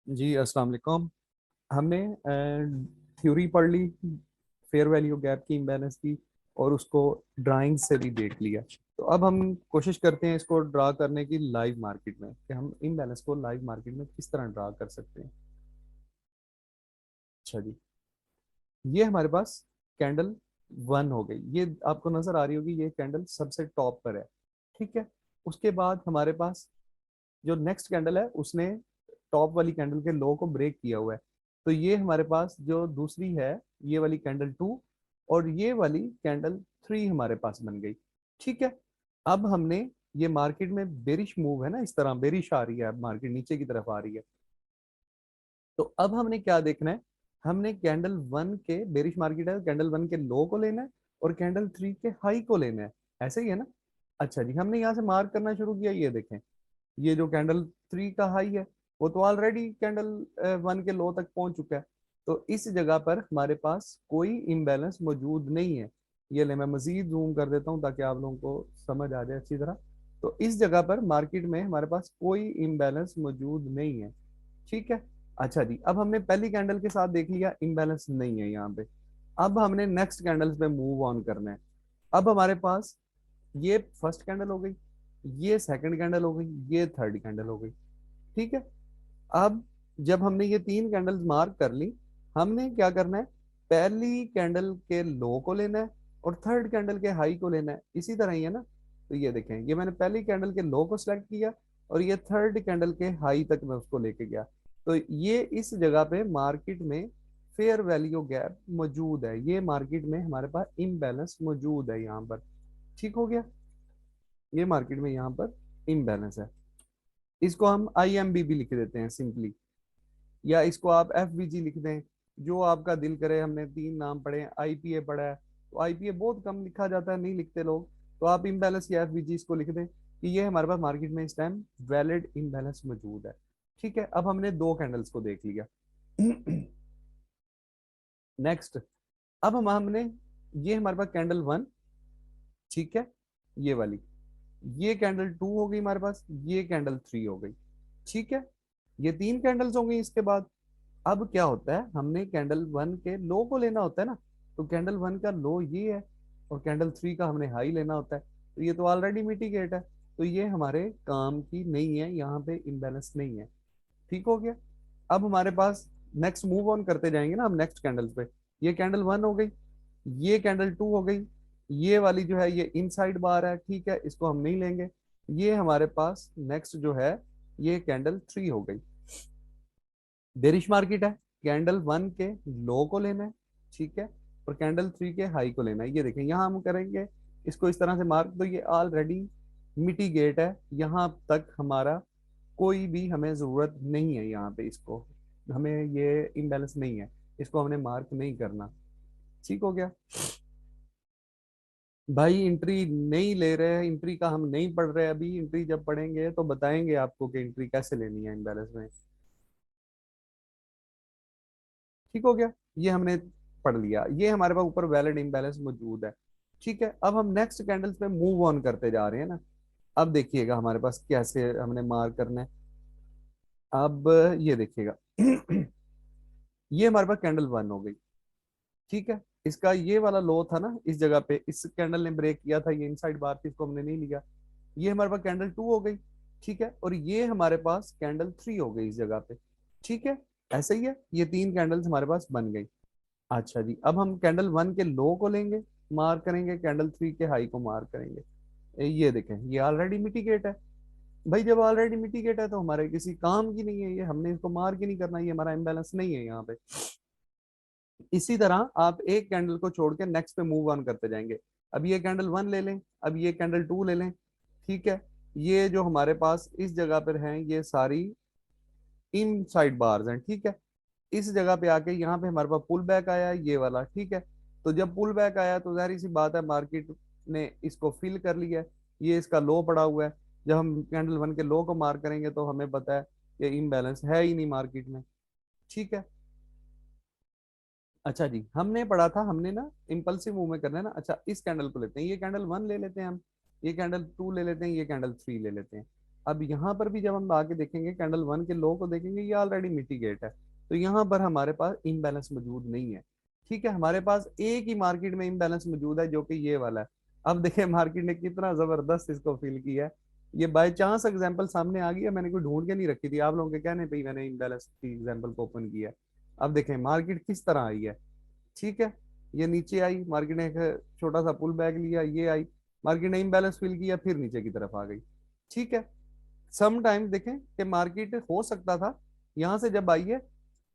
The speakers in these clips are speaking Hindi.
जी अस्सलाम वालेकुम। हमने थ्योरी पढ़ ली फेयर वैल्यू गैप की, इम्बैलेंस की, और उसको ड्राइंग से भी देख लिया। तो अब हम कोशिश करते हैं इसको ड्रा करने की लाइव मार्केट में, कि हम इम्बैलेंस को लाइव मार्केट में किस तरह ड्रा कर सकते हैं। अच्छा जी, ये हमारे पास कैंडल वन हो गई। ये आपको नजर आ रही होगी, ये कैंडल सबसे टॉप पर है। ठीक है, उसके बाद हमारे पास जो नेक्स्ट कैंडल है उसने टॉप वाली कैंडल के लो को ब्रेक किया हुआ है। तो ये हमारे पास जो दूसरी है, ये वाली कैंडल टू और ये वाली कैंडल थ्री हमारे पास बन गई। ठीक है, अब हमने ये मार्केट में बेरिश मूव है ना, इस तरह बेरिश आ रही है, अब मार्केट नीचे की तरफ आ रही है। तो अब हमने क्या देखना है, हमने कैंडल वन के, बेरिश मार्केट है, कैंडल वन के लो को लेना है और कैंडल थ्री के हाई को लेना है। ऐसे ही है ना। अच्छा जी, हमने यहाँ से मार्क करना शुरू किया। ये देखें, ये जो कैंडल थ्री का हाई है वो तो ऑलरेडी कैंडल वन के लो तक पहुंच चुका है। तो इस जगह पर हमारे पास कोई इम्बैलेंस मौजूद नहीं है। ये ले, मैं मजीद जूम कर देता हूं ताकि आप लोगों को समझ आ जाए अच्छी तरह। तो इस जगह पर मार्केट में हमारे पास कोई इम्बैलेंस मौजूद नहीं है। ठीक है। अच्छा जी, अब हमने पहली कैंडल के साथ देख लिया इम्बैलेंस नहीं है यहाँ पे। अब हमने नेक्स्ट कैंडल्स पे मूव ऑन करना है। अब हमारे पास ये फर्स्ट कैंडल हो गई, ये सेकंड कैंडल हो गई, ये थर्ड कैंडल हो गई। ठीक है, अब जब हमने ये तीन कैंडल्स मार्क कर ली, हमने क्या करना है, पहली कैंडल के लो को लेना है और थर्ड कैंडल के हाई को लेना है। इसी तरह ही है ना। तो ये देखें, ये मैंने पहली कैंडल के लो को सिलेक्ट किया और ये थर्ड कैंडल के हाई तक मैं उसको लेके गया। तो ये इस जगह पे मार्केट में फेयर वैल्यू गैप मौजूद है। ये मार्केट में हमारे पास इम्बैलेंस मौजूद है यहाँ पर। ठीक हो गया, ये मार्केट में यहाँ पर इम्बैलेंस है। इसको हम आई एम बी भी लिख देते हैं सिंपली, या इसको आप एफ बी जी लिख दें, जो आपका दिल करे। हमने तीन नाम पढ़े हैं, आईपीए पढ़ा है, तो आईपीए बहुत कम लिखा जाता है, नहीं लिखते लोग। तो आप इम्बैलेंस या एफ बी जी इसको लिख दें कि ये हमारे पास मार्केट में इस टाइम वैलिड इम्बैलेंस मौजूद है। ठीक है, अब हमने दो कैंडल्स को देख लिया। नेक्स्ट, अब हमने, ये हमारे पास कैंडल वन, ठीक है, ये वाली, ये कैंडल टू हो गई हमारे पास, ये कैंडल थ्री हो गई। ठीक है, ये तीन कैंडल्स हो गई। इसके बाद अब क्या होता है, हमने कैंडल वन के लो को लेना होता है ना। तो कैंडल वन का लो ये है और कैंडल थ्री का हमने हाई लेना होता है। तो ये तो ऑलरेडी मिटिगेट है, तो ये हमारे काम की नहीं है, यहाँ पे इम्बेलेंस नहीं है। ठीक हो गया। अब हमारे पास नेक्स्ट मूव ऑन करते जाएंगे ना हम नेक्स्ट कैंडल्स पे। ये कैंडल वन हो गई, ये कैंडल टू हो गई, ये वाली जो है ये इनसाइड बार है, ठीक है, इसको हम नहीं लेंगे। ये हमारे पास नेक्स्ट जो है, ये कैंडल थ्री हो गई। बेरिश मार्केट है, कैंडल वन के लो को लेना है, ठीक है, और कैंडल थ्री के हाई को लेना है। ये देखें, यहाँ हम करेंगे इसको इस तरह से मार्क, तो ये ऑलरेडी मिटिगेट है। यहाँ तक हमारा कोई भी हमें जरूरत नहीं है, यहाँ पे इसको हमें, ये इम्बैलेंस नहीं है, इसको हमने मार्क नहीं करना। ठीक हो गया भाई। एंट्री नहीं ले रहे हैं, एंट्री का हम नहीं पढ़ रहे अभी। एंट्री जब पढ़ेंगे तो बताएंगे आपको कि एंट्री कैसे लेनी है इम्बैलेंस में। ठीक हो गया, ये हमने पढ़ लिया, ये हमारे पास ऊपर वैलिड इम्बैलेंस मौजूद है। ठीक है, अब हम नेक्स्ट कैंडल्स पे मूव ऑन करते जा रहे हैं ना। अब देखिएगा हमारे पास कैसे हमने मार्क करना है। अब ये देखिएगा, ये हमारे पास कैंडल वन हो गई। ठीक है, इसका ये वाला लो था ना इस जगह पे, इस कैंडल ने ब्रेक किया था, ये इनसाइड बार थी, इसको हमने नहीं लिया। ये हमारे पास कैंडल टू हो गई। ठीक है, और ये हमारे पास कैंडल थ्री हो गई इस जगह पे। ठीक है, ऐसे ही है, ये तीन कैंडल्स हमारे पास बन गई। अच्छा जी, अब हम कैंडल वन के लो को लेंगे, मार्क करेंगे, कैंडल थ्री के हाई को मार्क करेंगे। ये देखें, ये ऑलरेडी मिटिगेट है। भाई जब ऑलरेडी मिटिगेट है तो हमारे किसी काम की नहीं है ये, हमने इसको मार्क ही नहीं करना, ये हमारा इम्बैलेंस नहीं है यहाँ पे। इसी तरह आप एक कैंडल को छोड़ के नेक्स्ट पे मूव ऑन करते जाएंगे। अब ये कैंडल वन ले लें, अब ये कैंडल टू ले लें। ठीक है, ये जो हमारे पास इस जगह पर हैं, ये सारी इन साइड बार्स हैं। ठीक है, इस जगह पे आके यहाँ पे हमारे पास पुल बैक आया है, ये वाला। ठीक है, तो जब पुल बैक आया तो जाहिर सी बात है मार्केट ने इसको फिल कर लिया है। ये इसका लो पड़ा हुआ है। जब हम कैंडल वन के लो को मार्क करेंगे तो हमें पता है ये इम्बैलेंस है ही नहीं मार्केट में। ठीक है। अच्छा जी, हमने पढ़ा था, हमने ना इम्पल्सिव मूव में करना है ना। अच्छा, इस कैंडल को लेते हैं, ये कैंडल वन ले लेते हैं हम, ये कैंडल टू ले लेते हैं, ये कैंडल थ्री ले लेते हैं। अब यहाँ पर भी जब हम आके देखेंगे कैंडल वन के लो को देखेंगे, ये ऑलरेडी मिटिगेट है, तो यहाँ पर हमारे पास इम्बैलेंस मौजूद नहीं है। ठीक है, हमारे पास एक ही मार्केट में इम्बैलेंस मौजूद है जो कि ये वाला है। अब देखिए मार्केट ने कितना जबरदस्त इसको फील किया है। ये बाय चांस एग्जांपल सामने आ गया, मैंने कोई ढूंढ के नहीं रखी थी, आप लोगों के कहने पे ही मैंने इम्बैलेंस की एग्जांपल को ओपन किया। अब देखें मार्केट किस तरह आई है। ठीक है, ये नीचे आई, मार्केट ने एक छोटा सा पुल बैक लिया, ये आई, मार्केट ने इम्बैलेंस फील किया, फिर नीचे की तरफ आ गई। ठीक है, समटाइम्स देखें कि मार्केट हो सकता था यहां से जब आई है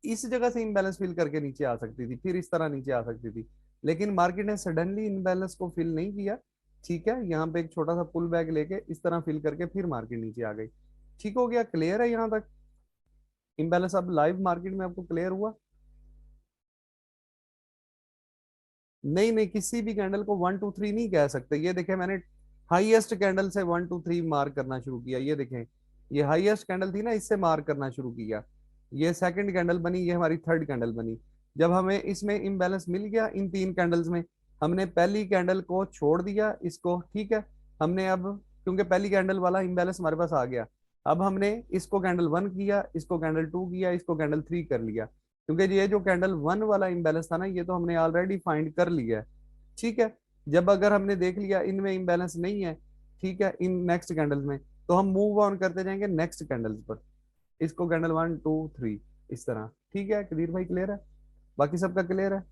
इस जगह से इम्बैलेंस फिल करके नीचे आ सकती थी, फिर इस तरह नीचे आ सकती थी, लेकिन मार्केट ने सडनली इम्बैलेंस को फिल नहीं किया। ठीक है, यहाँ पे एक छोटा सा पुल बैक लेके इस तरह फिल करके फिर मार्केट नीचे आ गई। ठीक हो गया, क्लियर है यहाँ तक? इम्बैलेंस अब लाइव मार्केट में आपको क्लियर हुआ? नहीं नहीं, किसी भी कैंडल को 1 2 3 नहीं कह सकते। ये देखें मैंने हाईएस्ट कैंडल से 1 2 3 मार्क करना शुरू किया, ये देखें ये हाईएस्ट कैंडल थी ना, इससे मार्क करना शुरू किया, ये सेकंड कैंडल बनी, ये हमारी थर्ड कैंडल बनी। जब हमें इसमें इम्बैलेंस मिल गया इन तीन कैंडल्स में, हमने पहली कैंडल को छोड़ दिया इसको। ठीक है, हमने अब क्योंकि पहली कैंडल वाला इम्बैलेंस हमारे पास आ गया, अब हमने इसको कैंडल वन किया, इसको कैंडल टू किया, इसको कैंडल थ्री कर लिया, क्योंकि ये जो कैंडल वन वाला इम्बैलेंस था ना, ये तो हमने ऑलरेडी फाइंड कर लिया है। ठीक है, जब अगर हमने देख लिया इनमें इम्बैलेंस नहीं है, ठीक है, इन नेक्स्ट कैंडल्स में, तो हम मूव ऑन करते जाएंगे नेक्स्ट कैंडल्स पर, इसको कैंडल 1 2 3 इस तरह। ठीक है कदीर भाई, क्लियर है? बाकी सबका क्लियर है?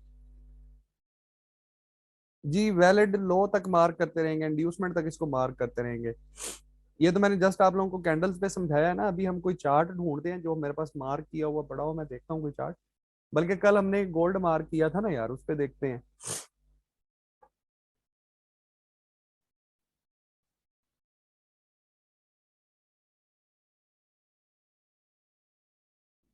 जी, वैलिड लो तक मार्क करते रहेंगे, इंड्यूसमेंट तक इसको मार्क करते रहेंगे। ये तो मैंने जस्ट आप लोगों को कैंडल्स पे समझाया है ना, अभी हम कोई चार्ट ढूंढते हैं जो मेरे पास मार्क किया हुआ पड़ा हो, मैं देखता हूँ कोई चार्ट। बल्कि कल हमने गोल्ड मार्क किया था ना यार, उस पे देखते हैं।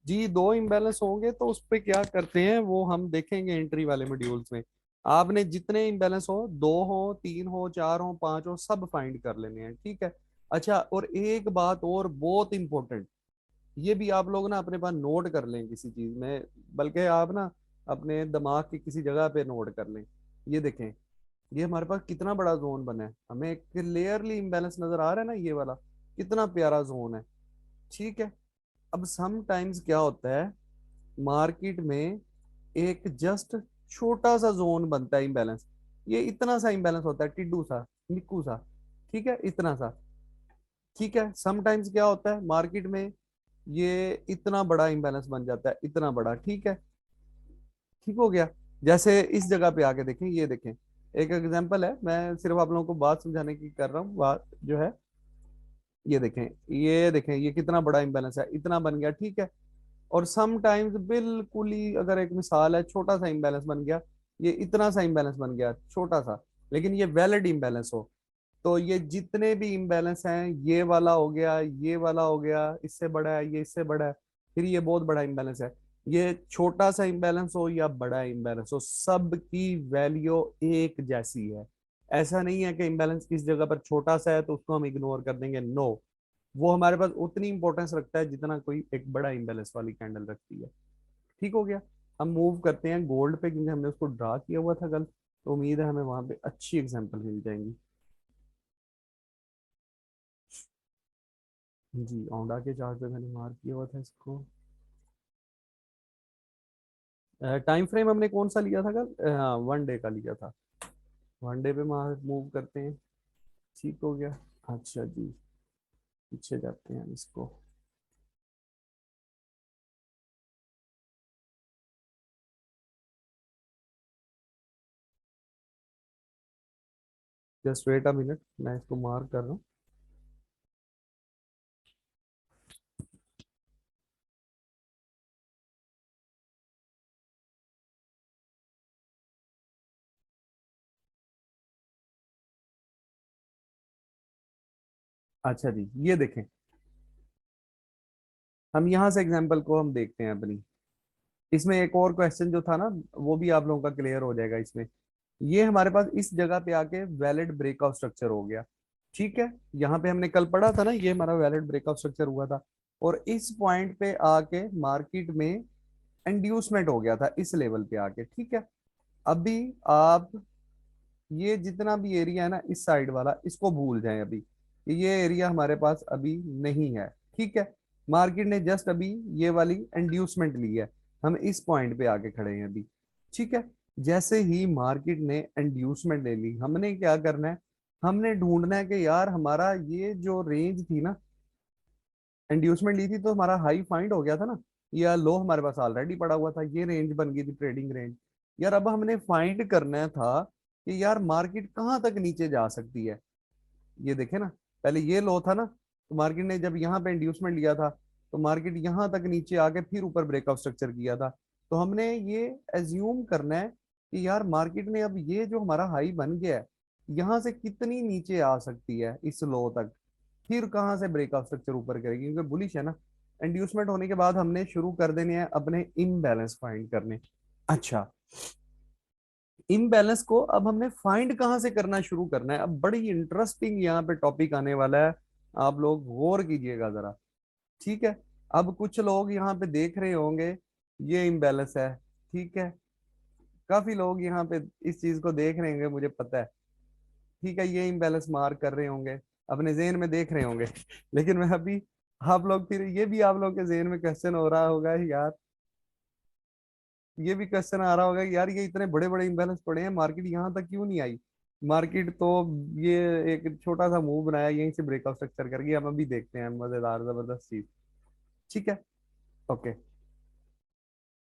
जी, दो इम्बैलेंस होंगे तो उस पे क्या करते हैं वो हम देखेंगे एंट्री वाले मॉड्यूल्स में। आपने जितने इम्बैलेंस हो, दो हो, तीन हो, चार हो, पांच हो, सब फाइंड कर लेने हैं। ठीक है, अच्छा और एक बात और बहुत इंपॉर्टेंट, ये भी आप लोग ना अपने पास नोट कर लें किसी चीज में, बल्कि आप ना अपने दिमाग की किसी जगह पे नोट कर लें। ये देखें, ये हमारे पास कितना बड़ा जोन बना है, हमें क्लियरली इम्बैलेंस नजर आ रहा है ना, ये वाला कितना प्यारा जोन है। ठीक है, अब सम टाइम्स क्या होता है मार्केट में, एक जस्ट छोटा सा जोन बनता है इम्बैलेंस, ये इतना सा इम्बैलेंस होता है, टिड्डू सा, निक्कू सा। ठीक है, इतना सा। ठीक है, सम टाइम्स क्या होता है मार्केट में, ये इतना बड़ा इम्बैलेंस बन जाता है, इतना बड़ा। ठीक है, ठीक हो गया। जैसे इस जगह पे आके देखें, ये देखें एक एग्जांपल है, मैं सिर्फ आप लोगों को बात समझाने की कर रहा हूँ, बात जो है ये देखें, ये देखें ये कितना बड़ा इम्बैलेंस है, इतना बन गया। ठीक है, और सम टाइम्स बिल्कुल ही अगर एक मिसाल है, छोटा सा इम्बैलेंस बन गया, ये इतना सा इम्बैलेंस बन गया छोटा सा, लेकिन ये वैलिड इम्बैलेंस हो, तो ये जितने भी इम्बैलेंस हैं, ये वाला हो गया, ये वाला हो गया, इससे बड़ा है, ये इससे बड़ा है, फिर ये बहुत बड़ा इम्बैलेंस है, ये छोटा सा इम्बैलेंस हो या बड़ा इम्बैलेंस हो, सब की वैल्यू एक जैसी है। ऐसा नहीं है कि इम्बैलेंस किस जगह पर छोटा सा है तो उसको हम इग्नोर कर देंगे, नो, वो हमारे पास उतनी इंपॉर्टेंस रखता है जितना कोई एक बड़ा इम्बैलेंस वाली कैंडल रखती है। ठीक हो गया, हम मूव करते हैं गोल्ड पे, क्योंकि हमने उसको ड्रा किया हुआ था कल, तो उम्मीद है हमें वहां पे अच्छी एग्जांपल मिल जाएंगी। जी, औंडा के चार्ट पे मैंने मार्क किया हुआ था इसको। टाइम फ्रेम हमने कौन सा लिया था कल? हाँ, 1 डे का लिया था। 1 डे पे मूव करते हैं। ठीक हो गया। अच्छा जी, पीछे जाते हैं इसको। जस्ट वेट अ मिनट, मैं इसको मार्क कर रहा हूँ। अच्छा जी, ये देखें, हम यहाँ से एग्जाम्पल को हम देखते हैं अपनी, इसमें एक और क्वेश्चन जो था ना, वो भी आप लोगों का क्लियर हो जाएगा इसमें। ये हमारे पास इस जगह पे आके वैलिड ब्रेकआउट स्ट्रक्चर हो गया। ठीक है, यहाँ पे हमने कल पढ़ा था ना, ये हमारा वैलिड ब्रेकआउट स्ट्रक्चर हुआ था, और इस पॉइंट पे आके मार्केट में इंड्यूसमेंट हो गया था इस लेवल पे आके। ठीक है, अभी आप ये जितना भी एरिया है ना इस साइड वाला, इसको भूल जाएं अभी, कि ये एरिया हमारे पास अभी नहीं है। ठीक है, मार्केट ने जस्ट अभी ये वाली इंड्यूसमेंट ली है, हम इस पॉइंट पे आके खड़े हैं अभी। ठीक है, जैसे ही मार्केट ने इंड्यूसमेंट ले ली, हमने क्या करना है, हमने ढूंढना है कि यार हमारा ये जो रेंज थी ना, इंड्यूसमेंट ली थी तो हमारा हाई फाइंड हो गया था ना, या लो हमारे पास ऑलरेडी पड़ा हुआ था, ये रेंज बन गई थी ट्रेडिंग रेंज। यार अब हमने फाइंड करना था कि यार मार्केट कहाँ तक नीचे जा सकती है। ये देखे ना, पहले ये लो था ना, तो मार्केट ने जब यहाँ पे इंड्यूसमेंट लिया था तो मार्केट यहाँ तक नीचे आके फिर ऊपर ब्रेकआउट स्ट्रक्चर किया था। तो हमने ये एज्यूम करना है कि यार मार्केट ने अब ये जो हमारा हाई बन गया है, यहाँ से कितनी नीचे आ सकती है इस लो तक, फिर कहाँ से ब्रेकआउट स्ट्रक्चर ऊपर करेगी, क्योंकि बुलिश है ना। इंड्यूसमेंट होने के बाद हमने शुरू कर देने हैं अपने इम्बैलेंस फाइंड करने। अच्छा, इम्बैलेंस को अब हमने फाइंड कहाँ से करना शुरू करना है, अब बड़ी इंटरेस्टिंग यहाँ पे टॉपिक आने वाला है, आप लोग गौर कीजिएगा जरा। ठीक है, अब कुछ लोग यहाँ पे देख रहे होंगे ये इम्बैलेंस है। ठीक है, काफी लोग यहाँ पे इस चीज को देख रहे होंगे, मुझे पता है। ठीक है, ये इम्बैलेंस मार्क कर रहे होंगे, अपने जेहन में देख रहे होंगे लेकिन मैं अभी, आप लोग फिर ये भी आप लोग के जेहन में क्वेश्चन हो रहा होगा यार, ये भी क्वेश्चन आ रहा होगा कि यार ये इतने बड़े बड़े इम्बैलेंस पड़े हैं, मार्केट यहाँ तक क्यों नहीं आई। मार्केट तो ये एक छोटा सा मूव बनाया, यहीं से ब्रेकआउट स्ट्रक्चर कर गया, हम अभी देखते हैं मजेदार जबरदस्त चीज। ठीक है, ओके,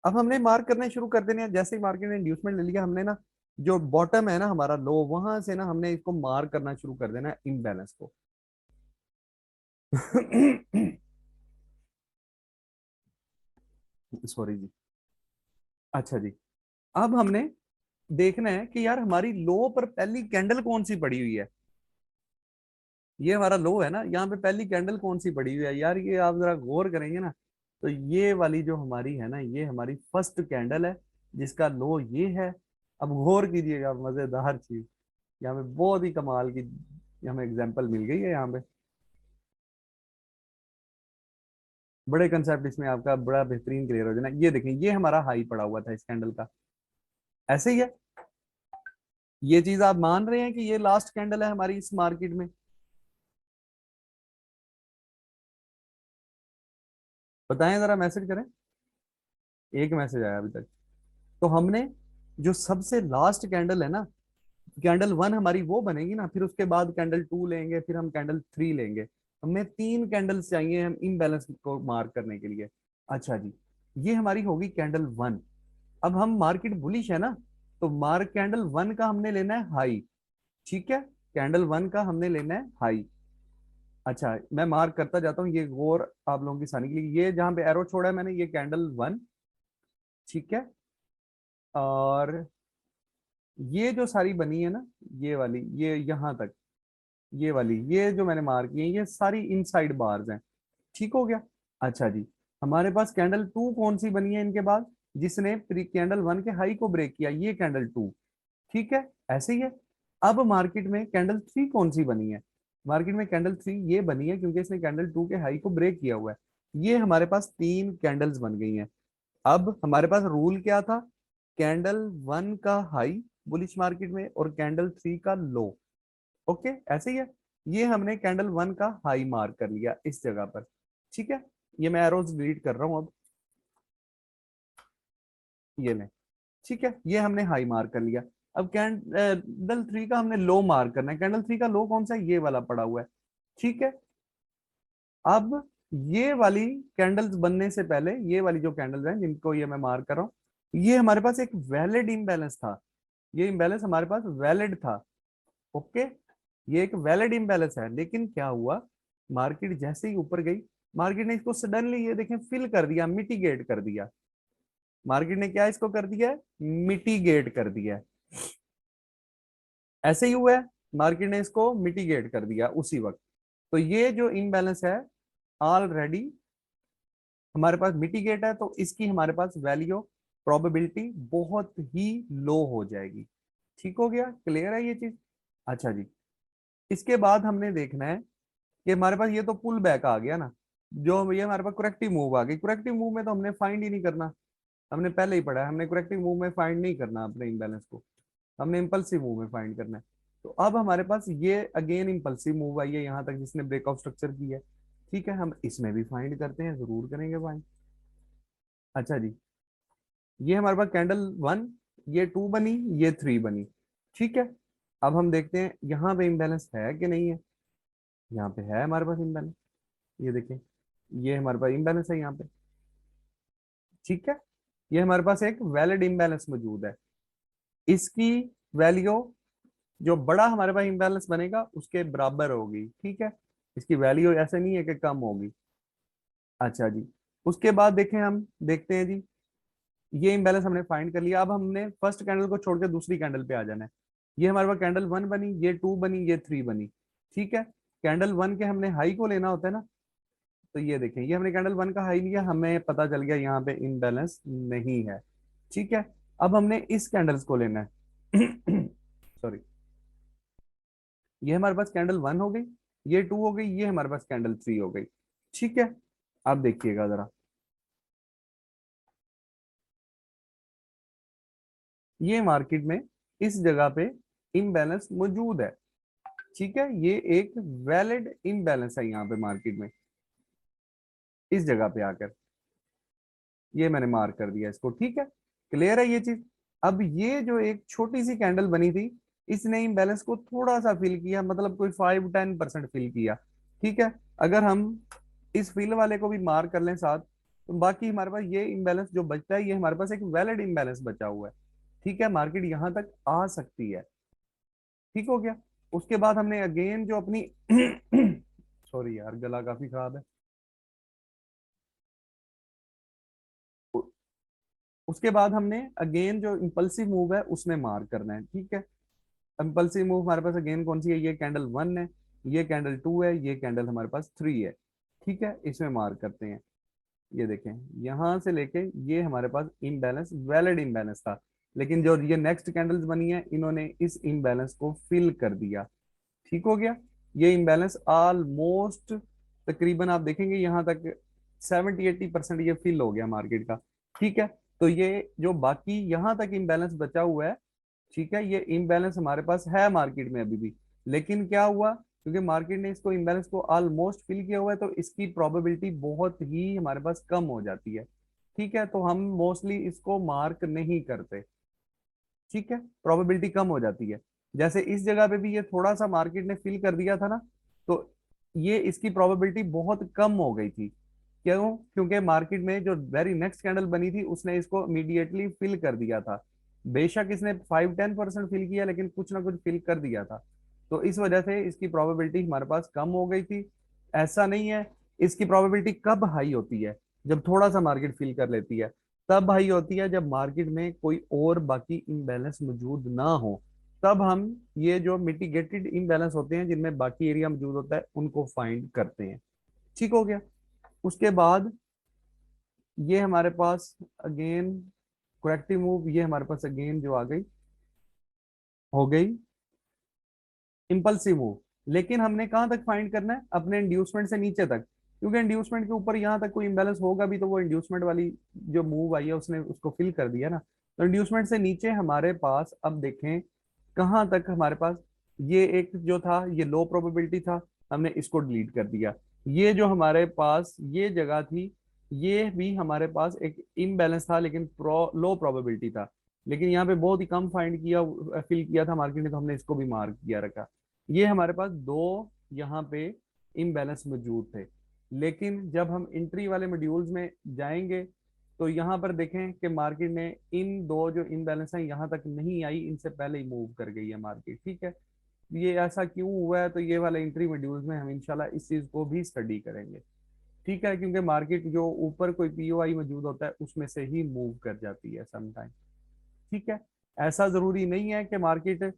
अब हमने मार्क करना शुरू कर देने हैं। जैसे ही मार्केट ने इंड्यूसमेंट ले लिया, हमने ना जो बॉटम है ना हमारा लो, वहां से ना हमने इसको मार्क करना शुरू कर देना है इम्बैलेंस को सॉरी जी। अच्छा जी, अब हमने देखना है कि यार हमारी लो पर पहली कैंडल कौन सी पड़ी हुई है। ये हमारा लो है ना, यहाँ पे पहली कैंडल कौन सी पड़ी हुई है यार, ये आप जरा गौर करेंगे ना, तो ये वाली जो हमारी है ना, ये हमारी फर्स्ट कैंडल है जिसका लो ये है। अब गौर कीजिएगा, मजेदार चीज यहाँ पे बहुत ही कमाल की हमें एग्जांपल मिल गई है यहाँ पे। बड़े कंसेप्ट इसमें आपका बड़ा बेहतरीन क्लियर हो जाना। ये देखें, ये हमारा हाई पड़ा हुआ था इस कैंडल का, ऐसे ही है। ये चीज आप मान रहे हैं कि ये लास्ट कैंडल है हमारी इस मार्केट में। बताएं जरा, मैसेज करें। एक मैसेज आया अभी तक। तो हमने जो सबसे लास्ट कैंडल है ना, कैंडल वन हमारी वो बनेगी ना, फिर उसके बाद कैंडल टू लेंगे, फिर हम कैंडल थ्री लेंगे। हमें तीन कैंडल्स चाहिए हम इम्बैलेंस को मार्क करने के लिए। अच्छा जी, ये हमारी होगी कैंडल वन। अब हम मार्केट बुलिश है ना, तो मार्क कैंडल वन का हमने लेना है हाई। ठीक है, कैंडल वन का हमने लेना है हाई। अच्छा, मैं मार्क करता जाता हूँ, ये गौर आप लोगों की आसानी के लिए, ये जहां पे एरो छोड़ा है मैंने, ये कैंडल वन। ठीक है, और ये जो सारी बनी है ना, ये वाली, ये यहाँ तक, ये वाली, ये जो मैंने मार्क की है, ये सारी इनसाइड बार्स हैं। ठीक हो गया। अच्छा जी, हमारे पास कैंडल टू कौन सी बनी है इनके बाद, जिसने प्री कैंडल वन के हाई को ब्रेक किया, ये कैंडल टू। ठीक है, ऐसे ही है। अब मार्केट में कैंडल थ्री कौन सी बनी है, मार्केट में कैंडल थ्री ये बनी है क्योंकि इसने कैंडल टू के हाई को ब्रेक किया हुआ है। ये हमारे पास तीन कैंडल्स बन गई हैं। अब हमारे पास रूल क्या था, कैंडल वन का हाई बुलिश मार्केट में और कैंडल थ्री का लो। ओके, ऐसे ही है। ये हमने कैंडल वन का हाई मार्क कर लिया इस जगह पर। ठीक है, ये मैं एरोज डिलीट कर रहा हूं अब, ये लें। ठीक है, ये हमने हाई मार्क कर लिया। अब कैंडल थ्री का हमने लो मार्क करना है। कैंडल थ्री का लो कौन सा है, ये वाला पड़ा हुआ है। ठीक है, अब ये वाली कैंडल्स बनने से पहले, ये वाली जो कैंडल्स हैं जिनको ये मैं मार्क कर रहा हूँ, ये हमारे पास एक वैलिड इम्बैलेंस था। ये इम्बैलेंस हमारे पास वैलिड था। ओके, ये एक वैलिड इम्बैलेंस है, लेकिन क्या हुआ, मार्केट जैसे ही ऊपर गई, मार्केट ने इसको सडनली ये देखें फिल कर दिया, मिटिगेट कर दिया। मार्केट ने क्या इसको कर दिया है, मिटिगेट कर दिया है। ऐसे ही हुआ है, मार्केट ने इसको मिटिगेट कर दिया उसी वक्त। तो ये जो इम्बैलेंस है ऑलरेडी हमारे पास मिटिगेट है, तो इसकी हमारे पास वैल्यू प्रोबेबिलिटी बहुत ही लो हो जाएगी। ठीक हो गया, क्लियर है ये चीज। अच्छा जी, इसके बाद हमने देखना है कि हमारे पास ये तो पुल बैक आ गया ना, जो ये हमारे पास करेक्टिव मूव आ गई। करेक्टिव मूव में तो हमने फाइंड ही नहीं करना, हमने पहले ही पढ़ा है, हमने करेक्टिव मूव में फाइंड नहीं करना अपने इम्बैलेंस को, हमने इंपल्सिव मूव में फाइंड करना है। तो अब हमारे पास ये अगेन इम्पल्सिव मूव आई है यहाँ तक जिसने ब्रेकआउट स्ट्रक्चर की है। ठीक है, हम इसमें भी फाइंड करते हैं, जरूर करेंगे फाइंड। अच्छा जी, ये हमारे पास कैंडल वन, ये टू बनी, ये थ्री बनी। ठीक है, अब हम देखते हैं यहाँ पे इम्बैलेंस है कि नहीं है। यहाँ पे है हमारे पास इम्बैलेंस, ये देखें, ये हमारे पास इम्बैलेंस है यहाँ पे। ठीक है, ये हमारे पास एक वैलिड इम्बैलेंस मौजूद है। इसकी वैल्यू, जो बड़ा हमारे पास इम्बैलेंस बनेगा उसके बराबर होगी। ठीक है, इसकी वैल्यू ऐसे नहीं है कि कम होगी। अच्छा जी, उसके बाद देखें, हम देखते हैं जी, ये इम्बैलेंस हमने फाइंड कर लिया। अब हमने फर्स्ट कैंडल को छोड़ के दूसरी कैंडल पे आ जाना है। ये हमारे पास कैंडल वन बनी, ये टू बनी, ये थ्री बनी। ठीक है, कैंडल वन के हमने हाई को लेना होता है ना, तो ये देखें, ये हमने कैंडल वन का हाई लिया, हमें पता चल गया यहाँ पे इम्बैलेंस नहीं है। ठीक है, अब हमने इस कैंडल्स को लेना है सॉरी, ये हमारे पास कैंडल वन हो गई, ये टू हो गई, ये हमारे पास कैंडल थ्री हो गई। ठीक है, अब देखिएगा जरा, ये मार्केट में इस जगह पे इम्बैलेंस मौजूद है। ठीक है, ये एक वैलिड इम्बैलेंस है यहाँ पे मार्केट में, इस जगह पे आकर ये मैंने मार्क कर दिया इसको। ठीक है, क्लियर है ये चीज। अब ये जो एक छोटी सी कैंडल बनी थी, इसने इम्बैलेंस को थोड़ा सा फिल किया, मतलब कोई 5-10% फिल किया। ठीक है, अगर हम इस फिल वाले को भी मार्क कर लें साथ, तो बाकी हमारे पास ये इम्बैलेंस जो बचता है, ये हमारे पास एक वैलिड इम्बैलेंस बचा हुआ है। ठीक है, मार्केट यहां तक आ सकती है। ठीक हो गया। उसके बाद हमने अगेन जो अपनी सॉरी यार, गला काफी खराब है। उ- उसके बाद हमने अगेन जो इम्पल्सिव मूव है उसमें मार्क करना है। ठीक है, इम्पल्सिव मूव हमारे पास अगेन कौन सी है, ये कैंडल वन है, ये कैंडल टू है, ये कैंडल हमारे पास थ्री है। ठीक है, इसमें मार्क करते हैं। ये देखें, यहां से लेके ये हमारे पास इम्बैलेंस, वैलिड इम्बैलेंस था, लेकिन जो ये नेक्स्ट कैंडल्स बनी है इन्होंने इस इम्बैलेंस को फिल कर दिया। ठीक हो गया, ये इम्बैलेंस ऑलमोस्ट तकरीबन आप देखेंगे यहाँ तक 70-80% ये फिल हो गया मार्केट का। ठीक है, तो ये जो बाकी यहाँ तक इम्बैलेंस बचा हुआ है, ठीक है, ये इम्बैलेंस हमारे पास है मार्केट में अभी भी। लेकिन क्या हुआ, क्योंकि मार्केट ने इसको इम्बैलेंस को ऑलमोस्ट फिल किया हुआ है, तो इसकी प्रोबेबिलिटी बहुत ही हमारे पास कम हो जाती है। ठीक है, तो हम मोस्टली इसको मार्क नहीं करते। ठीक है, प्रोबेबिलिटी कम हो जाती है। जैसे इस जगह पे भी ये थोड़ा सा मार्केट ने फिल कर दिया था ना, तो ये इसकी प्रोबेबिलिटी बहुत कम हो गई थी। क्यों? क्योंकि मार्केट में जो वेरी नेक्स्ट कैंडल बनी थी उसने इसको इमीडिएटली फिल कर दिया था। बेशक इसने 5-10% फिल किया, लेकिन कुछ ना कुछ फिल कर दिया था। तो इस वजह से इसकी प्रोबेबिलिटी हमारे पास कम हो गई थी। ऐसा नहीं है, इसकी प्रोबेबिलिटी कब हाई होती है, जब थोड़ा सा मार्केट फिल कर लेती है। तब हाई होती है जब मार्केट में कोई और बाकी इम्बैलेंस मौजूद ना हो। तब हम ये जो मिटिगेटेड इम्बैलेंस होते हैं जिनमें बाकी एरिया मौजूद होता है उनको फाइंड करते हैं। ठीक हो गया। उसके बाद ये हमारे पास अगेन करेक्टिव मूव, ये हमारे पास अगेन जो आ गई, हो गई इम्पल्सिव मूव। लेकिन हमने कहाँ तक फाइंड करना है, अपने इंड्यूसमेंट से नीचे तक, क्योंकि इंड्यूसमेंट के ऊपर यहाँ तक कोई इम्बैलेंस होगा भी तो वो इंड्यूसमेंट वाली जो मूव आई है उसने उसको फिल कर दिया ना। तो इंड्यूसमेंट से नीचे हमारे पास अब देखें कहाँ तक हमारे पास, ये एक जो था ये लो प्रोबेबिलिटी था, हमने इसको डिलीट कर दिया। ये जो हमारे पास ये जगह थी, ये भी हमारे पास एक इम्बैलेंस था, लेकिन लो प्रोबेबिलिटी था। लेकिन यहाँ पे बहुत ही कम फाइंड किया, फिल किया था मार्केट ने, तो हमने इसको भी मार्क किया रखा। ये हमारे पास दो यहाँ पे इम्बैलेंस मौजूद थे। लेकिन जब हम एंट्री वाले मॉड्यूल्स में जाएंगे, तो यहाँ पर देखें कि मार्केट ने इन दो जो इम्बैलेंस हैं यहाँ तक नहीं आई, इनसे पहले ही मूव कर गई है मार्केट। ठीक है, ये ऐसा क्यों हुआ है, तो ये वाले एंट्री मॉड्यूल्स में हम इंशाल्लाह इस चीज को भी स्टडी करेंगे। ठीक है, क्योंकि मार्केट जो ऊपर कोई पीओआई मौजूद होता है उसमें से ही मूव कर जाती है समटाइम। ठीक है, ऐसा जरूरी नहीं है कि मार्केट,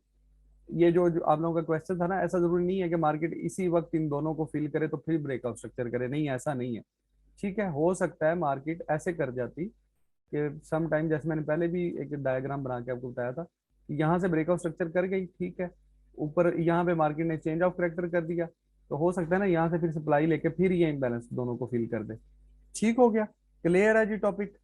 ये जो आप लोगों का क्वेश्चन था ना, ऐसा जरूरी नहीं है कि मार्केट इसी वक्त इन दोनों को फिल करे तो फिर ब्रेकआउट स्ट्रक्चर करे, नहीं ऐसा नहीं है। ठीक है, हो सकता है मार्केट ऐसे कर जाती कि सम टाइम, जैसे मैंने पहले भी एक डायग्राम बना के आपको बताया था, यहाँ से ब्रेकआउट स्ट्रक्चर कर गई, ठीक है, ऊपर यहाँ पे मार्केट ने चेंज ऑफ करेक्टर कर दिया, तो हो सकता है ना यहाँ से फिर सप्लाई लेके फिर ये इम्बैलेंस दोनों को फिल कर दे। ठीक हो गया, क्लियर है जी टॉपिक।